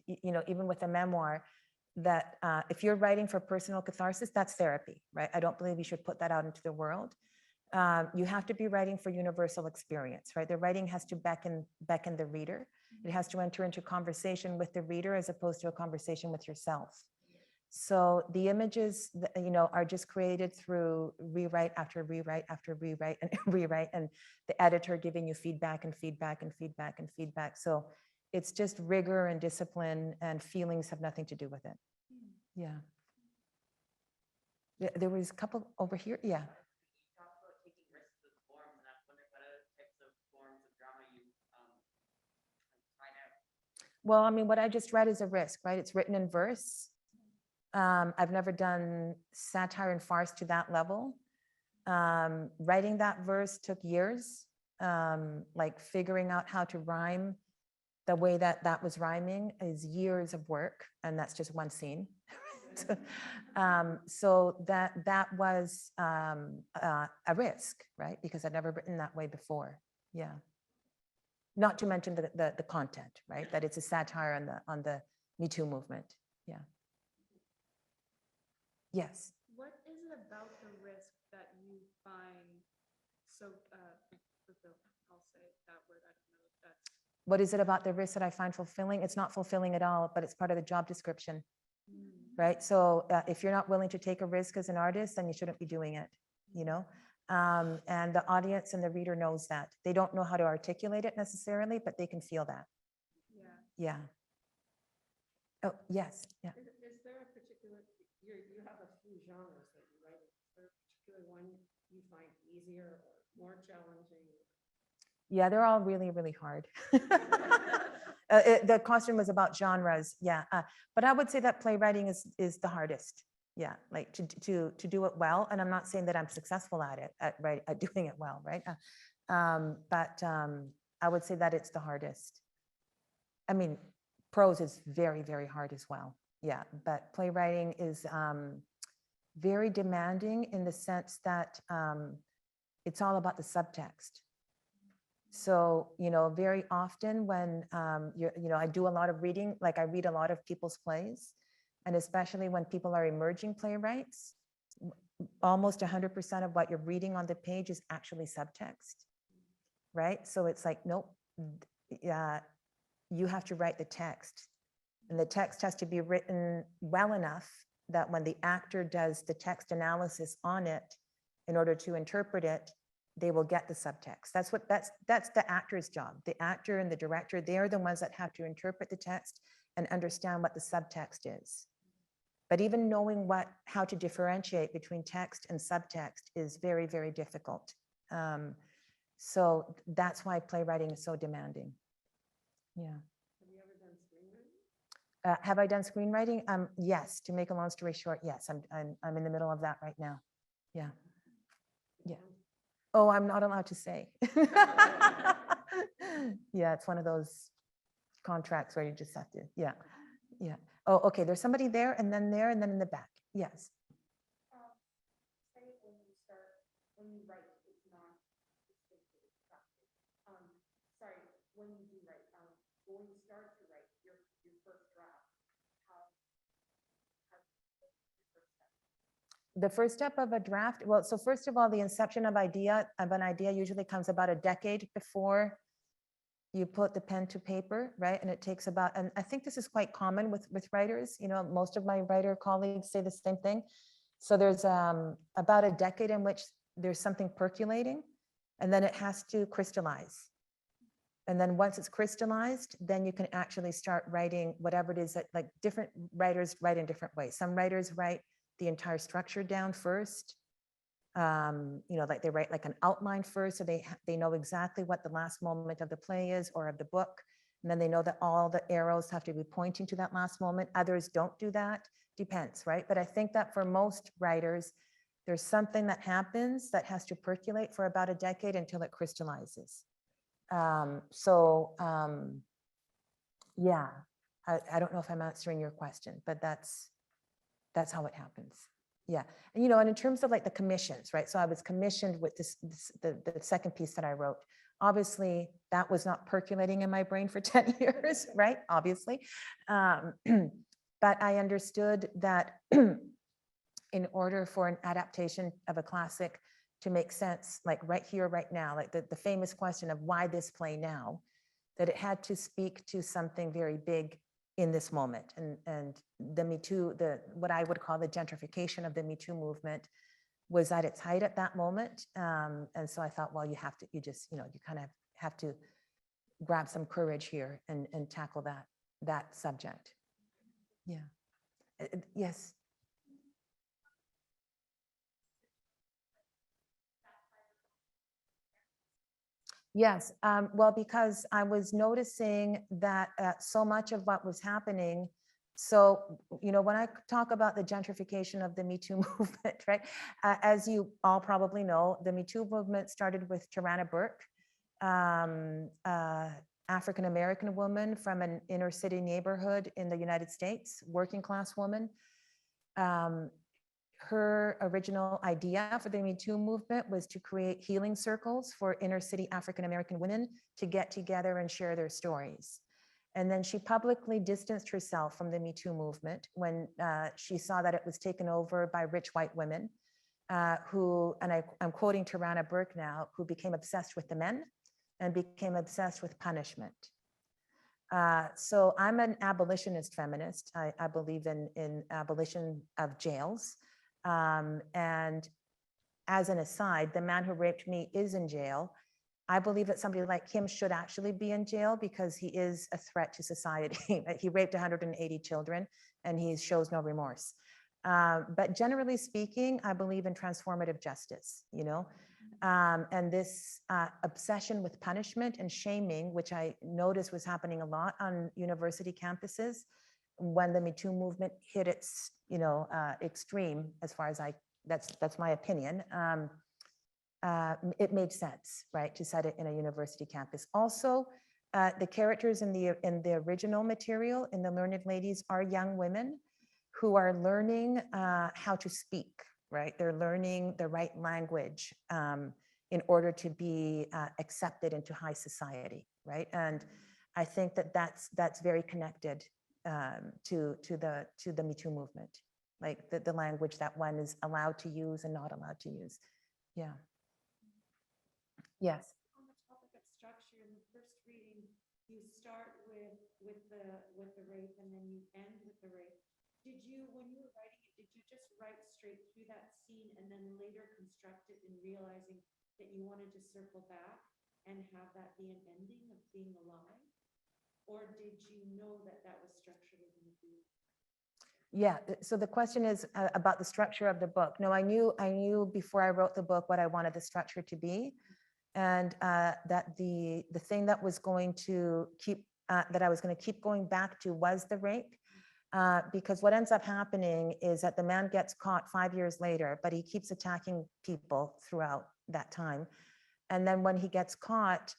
you know, even with a memoir, that if you're writing for personal catharsis, that's therapy, right? I don't believe you should put that out into the world. You have to be writing for universal experience, right? The writing has to beckon the reader. It has to enter into conversation with the reader as opposed to a conversation with yourself. So the images, you know, are just created through rewrite after rewrite after rewrite and rewrite, and the editor giving you feedback and feedback and feedback and feedback. So it's just rigor and discipline, and feelings have nothing to do with it. Yeah. There was a couple over here. Yeah. Well, I mean, what I just read is a risk, right? It's written in verse. I've never done satire and farce to that level. Writing that verse took years, like figuring out how to rhyme the way that was rhyming is years of work, and that's just one scene. So that was a risk, right? Because I'd never written that way before. Yeah. Not to mention the content, right? That it's a satire on the Me Too movement. Yeah. Yes. What is it about the risk that you find so fulfilling? I'll say that word. I don't know if that's. What is it about the risk that I find fulfilling? It's not fulfilling at all, but it's part of the job description, right? So if you're not willing to take a risk as an artist, then you shouldn't be doing it, you know? And the audience and the reader knows that. They don't know how to articulate it necessarily, but they can feel that. Yeah. Yeah. Oh, yes. Yeah. Is there a particular, you have a few genres that you write, is there a particular one you find easier or more challenging? Yeah, they're all really, really hard. The question was about genres. Yeah. But I would say that playwriting is the hardest. Yeah, like to do it well. And I'm not saying that I'm successful at it, at doing it well, right? But I would say that it's the hardest. I mean, prose is very, very hard as well. Yeah, but playwriting is very demanding in the sense that it's all about the subtext. So, you know, very often when, I do a lot of reading, like I read a lot of people's plays, and especially when people are emerging playwrights, almost 100% of what you're reading on the page is actually subtext, right? So it's like, nope, you have to write the text, and the text has to be written well enough that when the actor does the text analysis on it, in order to interpret it, they will get the subtext. That's the actor's job. The actor and the director, they're the ones that have to interpret the text and understand what the subtext is. But even knowing how to differentiate between text and subtext is very, very difficult. So that's why playwriting is so demanding. Yeah. Have you ever done screenwriting? Have I done screenwriting? Yes. To make a long story short, yes. I'm in the middle of that right now. Yeah. Yeah. Oh, I'm not allowed to say. Yeah, it's one of those contracts where you just have to. Yeah. Yeah. Oh, okay. There's somebody there, and then in the back. Yes. Say when you write, it's not when you do write, when you start to write your first draft, how your first step? The first step of a draft, well, so first of all, the inception of an idea usually comes about a decade before you put the pen to paper, right? And it takes about, and I think this is quite common with writers, you know, most of my writer colleagues say the same thing. So there's about a decade in which there's something percolating, and then it has to crystallize. And then once it's crystallized, then you can actually start writing whatever it is that, like, different writers write in different ways. Some writers write the entire structure down first. You know, like they write like an outline first, so they know exactly what the last moment of the play is or of the book. And then they know that all the arrows have to be pointing to that last moment. Others don't do that, depends, right? But I think that for most writers, there's something that happens that has to percolate for about a decade until it crystallizes. Yeah, I don't know if I'm answering your question, but that's how it happens. Yeah, and you know, and in terms of like the commissions, right? So I was commissioned with the second piece that I wrote. Obviously, that was not percolating in my brain for 10 years, right? Obviously. But I understood that in order for an adaptation of a classic to make sense, like right here, right now, like the famous question of why this play now, that it had to speak to something very big in this moment. And the Me Too, what I would call the gentrification of the Me Too movement was at its height at that moment. And so I thought, well, you just, you know, you kind of have to grab some courage here and tackle that subject. Yeah. Yes. Yes, well, because I was noticing that so much of what was happening, so, you know, when I talk about the gentrification of the Me Too movement, right? As you all probably know, the Me Too movement started with Tarana Burke, African-American woman from an inner city neighborhood in the United States, working class woman. Her original idea for the Me Too movement was to create healing circles for inner city African-American women to get together and share their stories. And then she publicly distanced herself from the Me Too movement when she saw that it was taken over by rich white women who, and I'm quoting Tarana Burke now, who became obsessed with the men and became obsessed with punishment. So I'm an abolitionist feminist. I believe in abolition of jails. And as an aside, the man who raped me is in jail. I believe that somebody like him should actually be in jail because he is a threat to society. He raped 180 children and he shows no remorse. But generally speaking, I believe in transformative justice, you know, and this obsession with punishment and shaming, which I noticed was happening a lot on university campuses when the Me Too movement hit its, you know, extreme, as far as that's my opinion. It made sense, right, to set it in a university campus. Also, the characters in the original material, in the Learned Ladies, are young women who are learning how to speak, right? They're learning the right language in order to be accepted into high society, right? And I think that that's very connected to the Me Too movement, like the language that one is allowed to use and not allowed to use. Yeah. Yes. On the topic of structure, in the first reading, you start with the rape and then you end with the rape. Did you, when you were writing it, did you just write straight through that scene and then later construct it in realizing that you wanted to circle back and have that be an ending of being alive? Or did you know that that was structurally going to be? Yeah, so the question is about the structure of the book. No, I knew before I wrote the book what I wanted the structure to be, and that the thing that was going to keep that I was going to keep going back to was the rape, because what ends up happening is that the man gets caught 5 years later, but he keeps attacking people throughout that time. And then when he gets caught,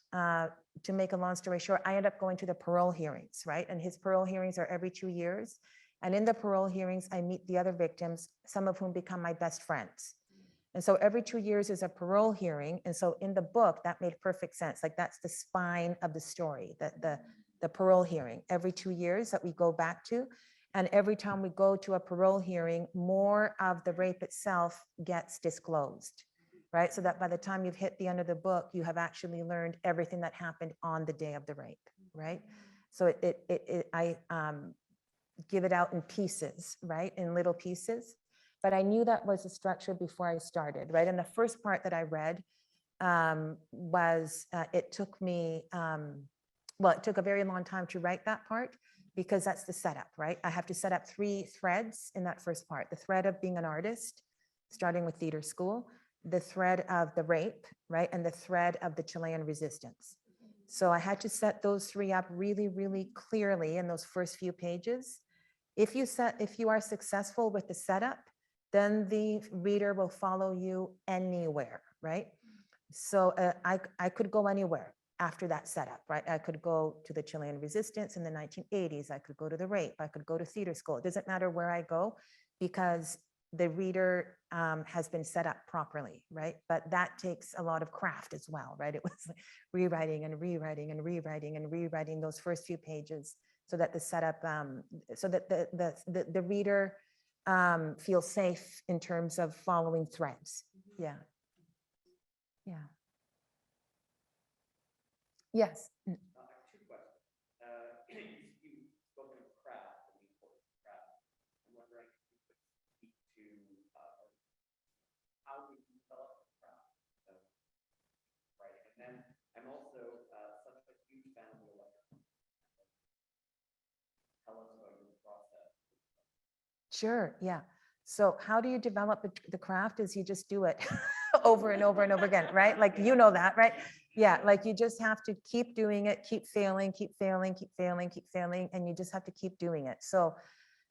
to make a long story short, I end up going to the parole hearings, right? And his parole hearings are every 2 years. And in the parole hearings, I meet the other victims, some of whom become my best friends. And so every 2 years is a parole hearing. And so in the book, that made perfect sense. Like that's the spine of the story, the parole hearing, every 2 years that we go back to. And every time we go to a parole hearing, more of the rape itself gets disclosed, right? So that by the time you've hit the end of the book, you have actually learned everything that happened on the day of the rape, right? So I give it out in pieces, right? In little pieces. But I knew that was the structure before I started, right? And the first part that I read it took me, it took a very long time to write that part because that's the setup, right? I have to set up 3 threads in that first part. The thread of being an artist, starting with theater school, the thread of the rape, right? And the thread of the Chilean resistance. So I had to set those 3 up really, really clearly in those first few pages. If you are successful with the setup, then the reader will follow you anywhere, right? So I could go anywhere after that setup, right? I could go to the Chilean resistance in the 1980s. I could go to the rape. I could go to theater school. It doesn't matter where I go because the reader has been set up properly, right? But that takes a lot of craft as well, right? It was like rewriting and rewriting and rewriting and rewriting those first few pages so that the setup, so that the reader feels safe in terms of following threads. Yeah. Yeah. Yes. I have 2 questions. You've spoken of craft and the importance of craft. I'm wondering if you could speak to how you develop the craft of writing. And then I'm also such a huge fan of the electric. Tell us about your process. Sure. Yeah. So how do you develop the craft is you just do it over and over and over again, right? Like, you know that, right? Yeah. Like you just have to keep doing it, keep failing, keep failing, keep failing, keep failing. And you just have to keep doing it. So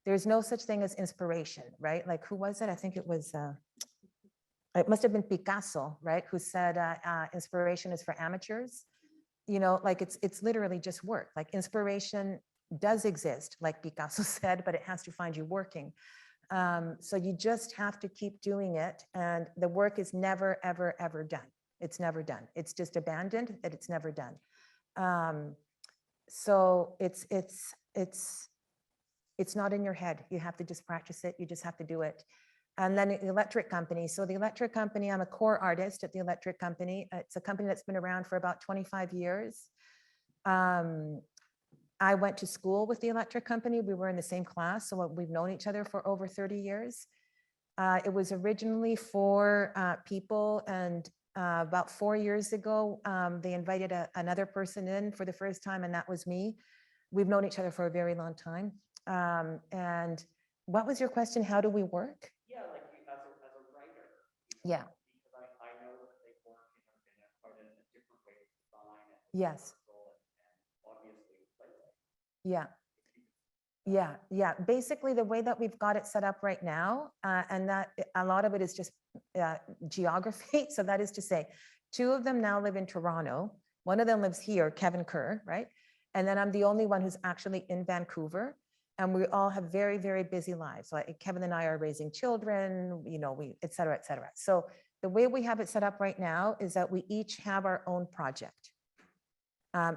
there's no such thing as inspiration, right? Like who was it? I think it was, it must've been Picasso, right? Who said inspiration is for amateurs. You know, like it's literally just work. Like inspiration does exist, like Picasso said, but it has to find you working. So you just have to keep doing it. And the work is never, ever, ever done. It's never done. It's just abandoned that it's never done. So it's not in your head. You have to just practice it. You just have to do it. And then the electric company. So the electric company, I'm a core artist at the electric company. It's a company that's been around for about 25 years. I went to school with the electric company. We were in the same class, so we've known each other for over 30 years. It was originally for people, and about 4 years ago, they invited another person in for the first time, and that was me. We've known each other for a very long time. And what was your question? How do we work? Yeah, like you, as a writer. Yeah. Because I know that they work in quite a different way of design and Yes. and obviously playwright. Yeah. Yeah. Basically, the way that we've got it set up right now, and that a lot of it is just geography. So that is to say, 2 of them now live in Toronto. One of them lives here, Kevin Kerr, right? And then I'm the only one who's actually in Vancouver. And we all have very, very busy lives. So Kevin and I are raising children, you know, et cetera, et cetera. So the way we have it set up right now is that we each have our own project.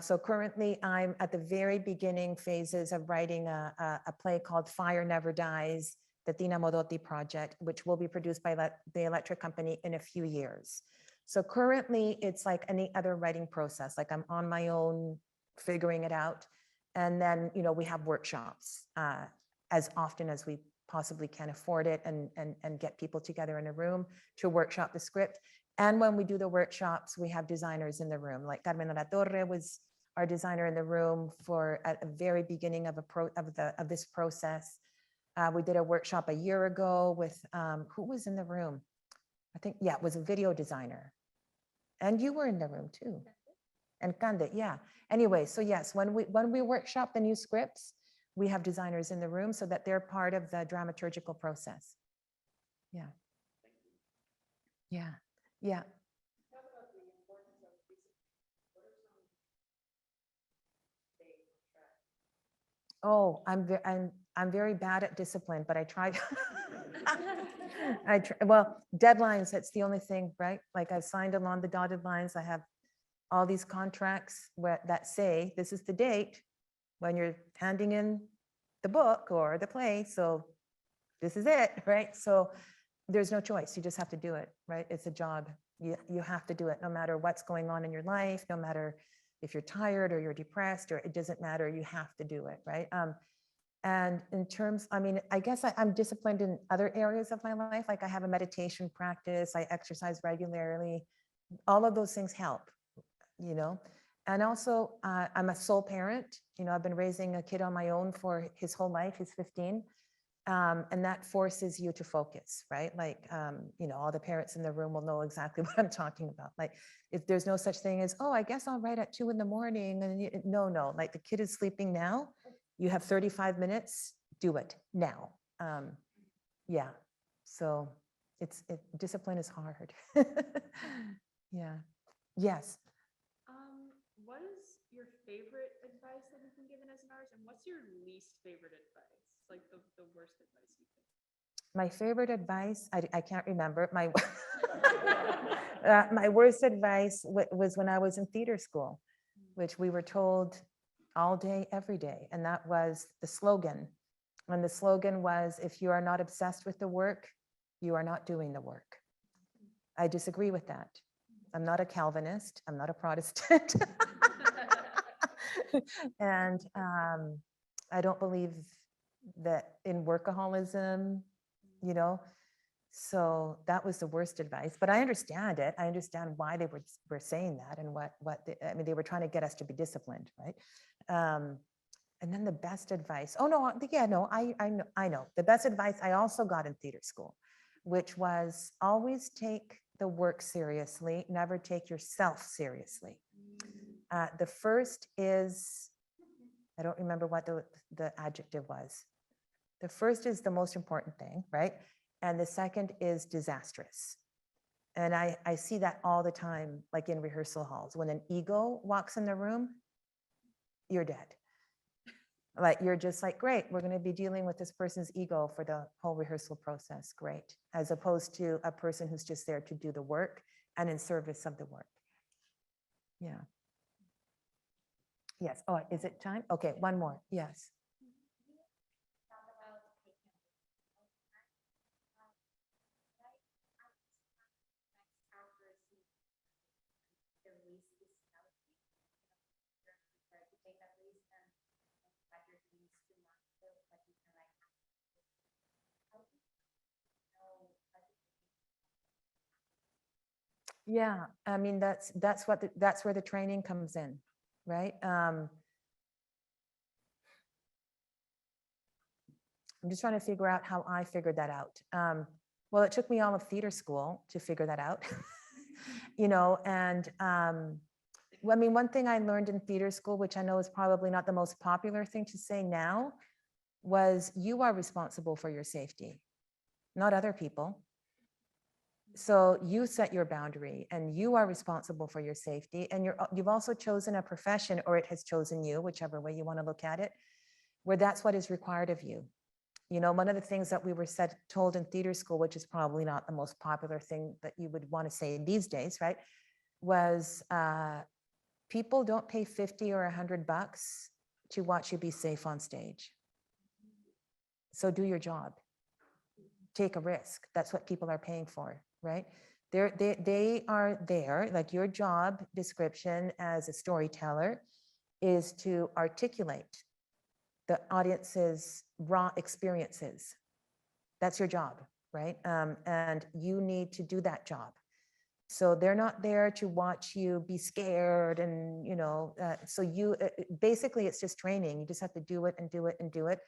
So currently I'm at the very beginning phases of writing a play called Fire Never Dies, the Tina Modotti project, which will be produced by the electric company in a few years. So currently it's like any other writing process, like I'm on my own figuring it out. And then, you know, we have workshops as often as we possibly can afford it and get people together in a room to workshop the script. And when we do the workshops, we have designers in the room. Like Carmen Aguirre was our designer in the room for at the very beginning of this process. We did a workshop a year ago with who was in the room? I think, yeah, it was a video designer. And you were in the room too. And Cande, yeah. Anyway, so yes, when we workshop the new scripts, we have designers in the room so that they're part of the dramaturgical process. Yeah. Yeah. Yeah. Oh, I'm very bad at discipline, but I try. Well, deadlines, that's the only thing, right? Like I've signed them on the dotted lines. I have all these contracts that say this is the date when you're handing in the book or the play. So this is it, right? So there's no choice. You just have to do it, right? It's a job. You have to do it no matter what's going on in your life, no matter if you're tired or you're depressed, or it doesn't matter. You have to do it, right? And in terms, I mean, I guess I'm disciplined in other areas of my life. Like I have a meditation practice, I exercise regularly. All of those things help, you know? And also, I'm a sole parent. You know, I've been raising a kid on my own for his whole life. He's 15. And that forces you to focus, right? Like, you know, all the parents in the room will know exactly what I'm talking about. Like, if there's no such thing as, oh, I guess I'll write at 2 in the morning. And no, like the kid is sleeping now. You have 35 minutes, do it now. Yeah, so discipline is hard. Yeah, yes. What is your favorite advice that you've been given as an artist, and what's your least favorite advice? Like the worst advice you can. My favorite advice, I can't remember. My my worst advice was when I was in theater school, which we were told all day, every day. And that was the slogan. And the slogan was, if you are not obsessed with the work, you are not doing the work. I disagree with that. I'm not a Calvinist. I'm not a Protestant. And I don't believe that in workaholism, you know. So that was the worst advice, but I understand it. I understand why they were saying that, and I mean, they were trying to get us to be disciplined, right? And then the best advice. Oh no, yeah, no, I know. The best advice I also got in theater school, which was always take the work seriously, never take yourself seriously. The first is, I don't remember what the adjective was. The first is the most important thing, right? And the second is disastrous. And I see that all the time, like in rehearsal halls. When an ego walks in the room, you're dead. Like you're just like, great, we're going to be dealing with this person's ego for the whole rehearsal process. Great. As opposed to a person who's just there to do the work and in service of the work. Yeah. Yes. Oh, is it time? Okay, one more. Yes. Yeah, I mean, that's where the training comes in, right? I'm just trying to figure out how I figured that out. Well, it took me all of theater school to figure that out, you know, and I mean, one thing I learned in theater school, which I know is probably not the most popular thing to say now, was you are responsible for your safety, not other people. So you set your boundary and you are responsible for your safety. And you've also chosen a profession, or it has chosen you, whichever way you want to look at it, where that's what is required of you. You know, one of the things that we were told in theater school, which is probably not the most popular thing that you would want to say these days, right? Was people don't pay 50 or $100 to watch you be safe on stage. So do your job. Take a risk. That's what people are paying for, right? They are there, like your job description as a storyteller is to articulate the audience's raw experiences. That's your job, right? And you need to do that job. So they're not there to watch you be scared and, you know, so basically it's just training. You just have to do it and do it and do it.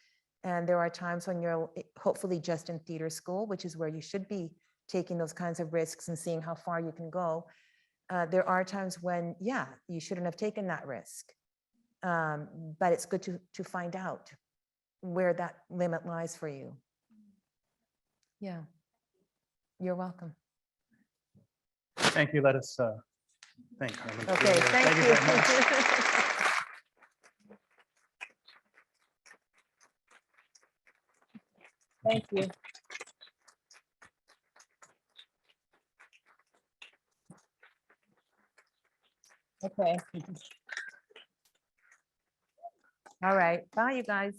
And there are times when you're hopefully just in theater school, which is where you should be taking those kinds of risks and seeing how far you can go. There are times when, yeah, you shouldn't have taken that risk. But it's good to find out where that limit lies for you. Yeah, you're welcome. Thank you. Let us thank Carmen. Okay, thank you. very much. Thank you. Okay. All right. Bye, you guys.